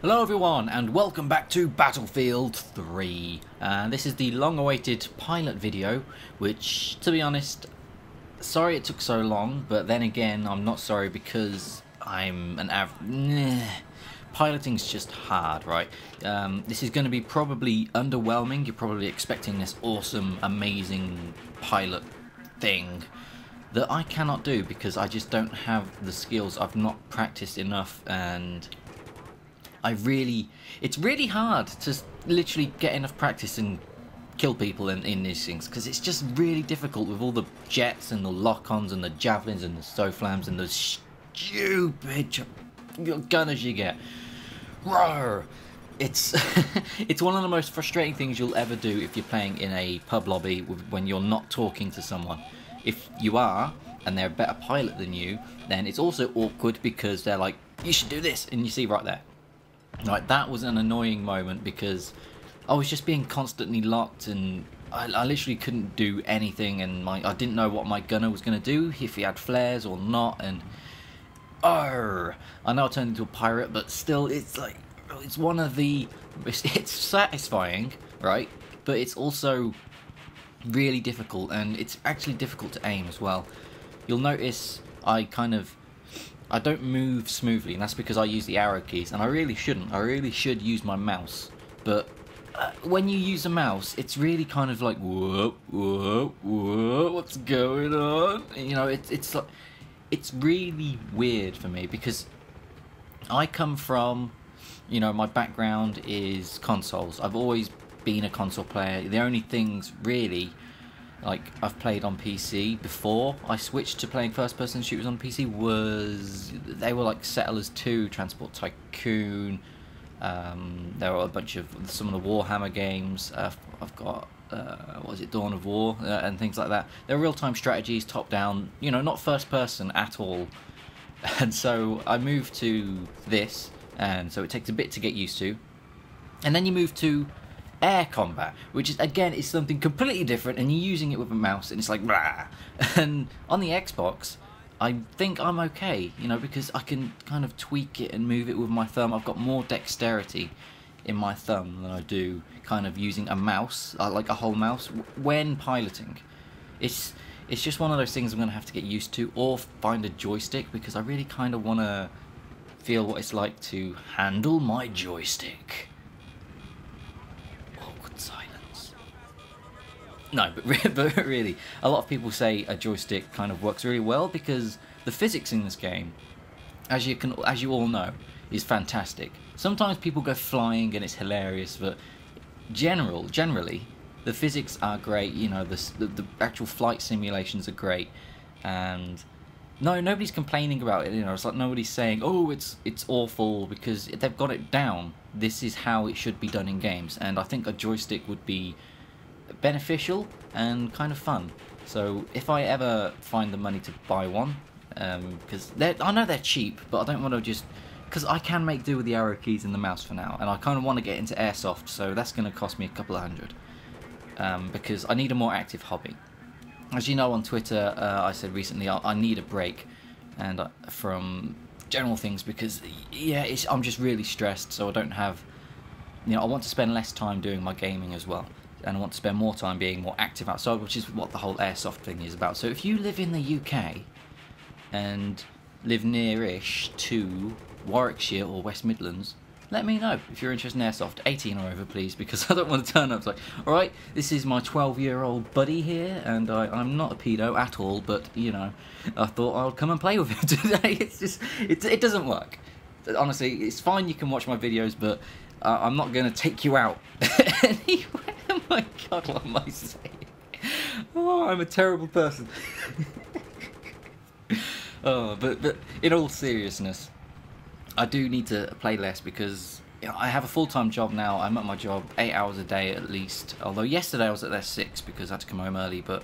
Hello everyone and welcome back to Battlefield 3. This is the long-awaited pilot video, which, to be honest, sorry it took so long, but then again I'm not sorry because I'm an piloting's just hard, right? This is going to be probably underwhelming. You're probably expecting this awesome, amazing pilot thing that I cannot do because I just don't have the skills. I've not practiced enough, and it's really hard to literally get enough practice and kill people in these things, because it's just really difficult with all the jets and the lock-ons and the javelins and the SOFLAMs and the stupid gunners you get. Roar! It's it's one of the most frustrating things you'll ever do if you're playing in a pub lobby when you're not talking to someone. If you are, and they're a better pilot than you, then it's also awkward because they're like, you should do this, and you see right there. Right, that was an annoying moment because I was just being constantly locked, and I literally couldn't do anything, and I didn't know what my gunner was going to do, if he had flares or not, and I know I turned into a pirate, but still, it's like, it's one of the, it's satisfying, right, but it's also really difficult, and it's actually difficult to aim as well. You'll notice I don't move smoothly, and that's because I use the arrow keys, and I really shouldn't. I really should use my mouse, but when you use a mouse, it's really kind of like, whoa, whoa, whoa, what's going on? You know, it's like, it's really weird for me because I come from, you know, my background is consoles. I've always been a console player. The only things really, like, I've played on PC before I switched to playing first-person shooters on PC they were like Settlers 2, Transport Tycoon, there were a bunch of some of the Warhammer games. I've got, what was it, Dawn of War, and things like that. They're real-time strategies, top-down, you know, not first-person at all. And so I moved to this, and so it takes a bit to get used to. And then you move to air combat, which is, again, is something completely different, and you're using it with a mouse, and it's like, blah. And on the Xbox, I think I'm okay, you know, because I can kind of tweak it and move it with my thumb. I've got more dexterity in my thumb than I do kind of using a mouse, like a whole mouse, when piloting. It's just one of those things I'm going to have to get used to, or find a joystick, because I really kind of want to feel what it's like to handle my joystick. Silence. No, but really, a lot of people say a joystick kind of works really well because the physics in this game, as you all know, is fantastic. Sometimes people go flying and it's hilarious, but generally, the physics are great. You know, the actual flight simulations are great, and nobody's complaining about it. You know, it's like nobody's saying, oh, it's awful, because they've got it down. This is how it should be done in games, and I think a joystick would be beneficial and kind of fun. So if I ever find the money to buy one, because I know they're cheap, but I don't want to just, because I can make do with the arrow keys and the mouse for now, and I kind of want to get into airsoft, so that's going to cost me a couple of $100, because I need a more active hobby. As you know, on Twitter, I said recently I need a break, and from general things, because yeah, I'm just really stressed, so I don't have, you know, I want to spend less time doing my gaming as well, and I want to spend more time being more active outside, which is what the whole airsoft thing is about. So if you live in the UK and live near-ish to Warwickshire or West Midlands, let me know if you're interested in airsoft. 18 or over, please, because I don't want to turn up. It's like, alright, this is my 12-year-old buddy here, and I'm not a pedo at all, but, you know, I thought I'll come and play with him today. It's just, it doesn't work. Honestly, it's fine, you can watch my videos, but I'm not going to take you out. Anyway, oh my god, what am I saying? Oh, I'm a terrible person. Oh, but in all seriousness, I do need to play less because I have a full-time job now. I'm at my job 8 hours a day at least. Although yesterday I was at there 6 because I had to come home early. But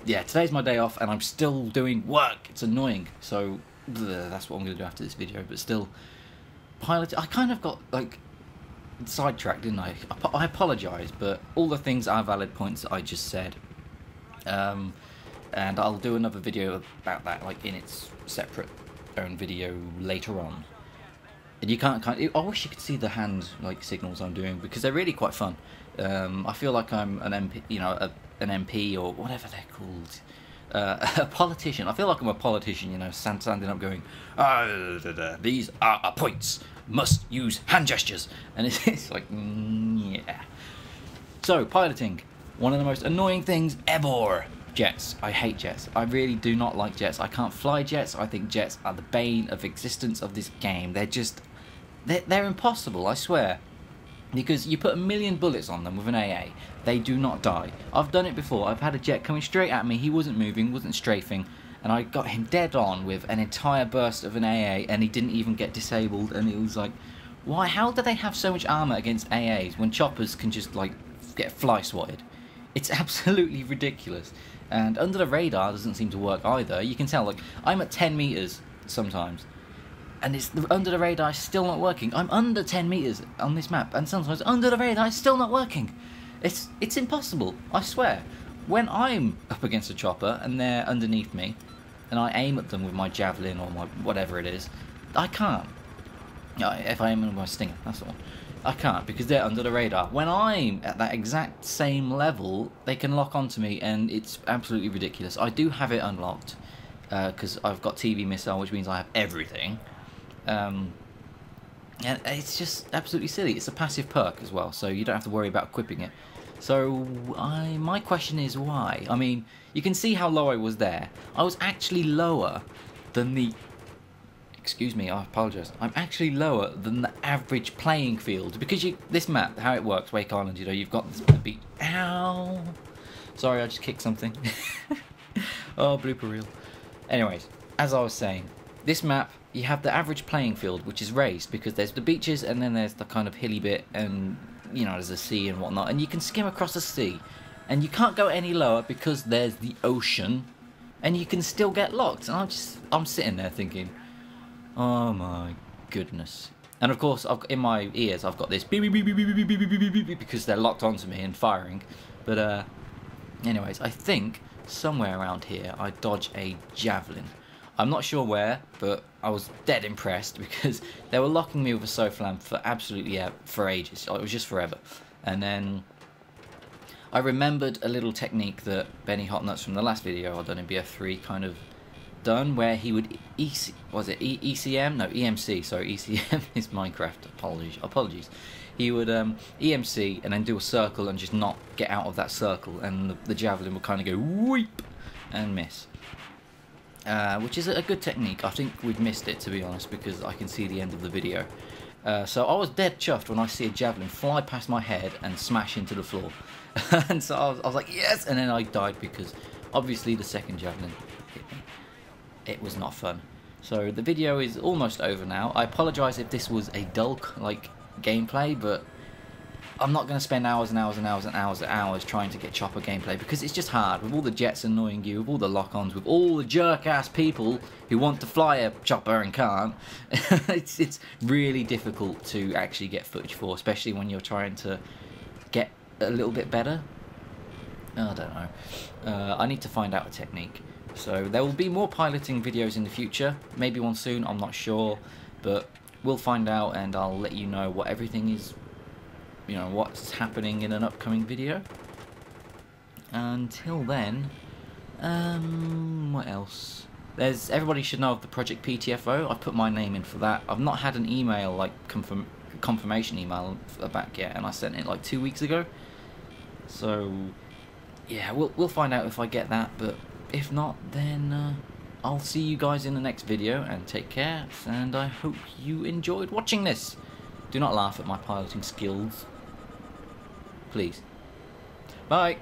yeah, today's my day off and I'm still doing work. It's annoying. So that's what I'm going to do after this video. But still, I kind of got like sidetracked, didn't I? I apologise, but all the things are valid points that I just said. And I'll do another video about that, like in its separate own video later on. And you can't I wish you could see the hand like signals I'm doing because they're really quite fun. I feel like I'm an MP, you know, an MP or whatever they're called, a politician. I feel like I'm a politician, you know, standing up going, these are points. Must use hand gestures, and it's like, yeah. So piloting, one of the most annoying things ever. Jets. I hate jets. I really do not like jets. I can't fly jets. I think jets are the bane of existence of this game. They're impossible, I swear. Because you put 1,000,000 bullets on them with an AA, they do not die. I've done it before. I've had a jet coming straight at me. He wasn't moving, wasn't strafing, and I got him dead on with an entire burst of an AA, and he didn't even get disabled. And it was like, why? How do they have so much armor against AAs when choppers can just like get fly swatted? It's absolutely ridiculous. And under the radar doesn't seem to work either. You can tell, like, I'm at 10 meters sometimes, and it's under the radar is still not working. I'm under 10 meters on this map, and sometimes under the radar it's still not working. It's impossible, I swear. When I'm up against a chopper and they're underneath me, and I aim at them with my javelin or my whatever it is, I can't. If I aim with my stinger, that's the one. I can't because they're under the radar. When I'm at that exact same level, they can lock onto me, and it's absolutely ridiculous. I do have it unlocked because I've got TV missile, which means I have everything. And it's just absolutely silly. It's a passive perk as well, so you don't have to worry about equipping it. So my question is why? I mean, you can see how low I was there. I was actually lower than the... Excuse me, I apologise. I'm actually lower than the average playing field. Because this map, how it works, Wake Island, you know, you've got this beat... Ow! Sorry, I just kicked something. Oh, blooper reel. Anyways, as I was saying, this map, you have the average playing field, which is raised, because there's the beaches, and then there's the kind of hilly bit, and, you know, there's a sea and whatnot, and you can skim across the sea. And you can't go any lower because there's the ocean, and you can still get locked. And I'm sitting there thinking... Oh my goodness. And of course, in my ears, I've got this beep, beep, beep, beep, beep, beep, beep, beep, beep, beep, because they're locked onto me and firing. But, anyways, I think somewhere around here I dodge a javelin. I'm not sure where, but I was dead impressed because they were locking me with a SOFLAM for absolutely, for ages. It was just forever. And then I remembered a little technique that Benny Hotnuts from the last video I've done in BF3 kind of done, where he would ECM? No, EMC. Sorry, ECM is Minecraft. Apologies. He would EMC and then do a circle and just not get out of that circle, and the javelin would kind of go weep and miss. Which is a good technique. I think we've missed it, to be honest, because I can see the end of the video. So I was dead chuffed when I see a javelin fly past my head and smash into the floor. And so I was like, yes! And then I died because obviously the second javelin hit me. It was not fun. So the video is almost over now. I apologise if this was a dull gameplay, but I'm not going to spend hours and hours and hours and hours and hours trying to get chopper gameplay because it's just hard with all the jets annoying you, with all the lock-ons, with all the jerk-ass people who want to fly a chopper and can't. It's really difficult to actually get footage for, especially when you're trying to get a little bit better. I don't know. I need to find out a technique. So there will be more piloting videos in the future, maybe one soon, I'm not sure, but we'll find out and I'll let you know what everything is, you know, what's happening in an upcoming video. Until then, what else? Everybody should know of the Project PTFO. I've put my name in for that. I've not had an email, like confirmation email back yet, and I sent it like 2 weeks ago. So yeah, we'll find out if I get that, but if not, then I'll see you guys in the next video, and take care, and I hope you enjoyed watching this. Do not laugh at my piloting skills. Please. Bye.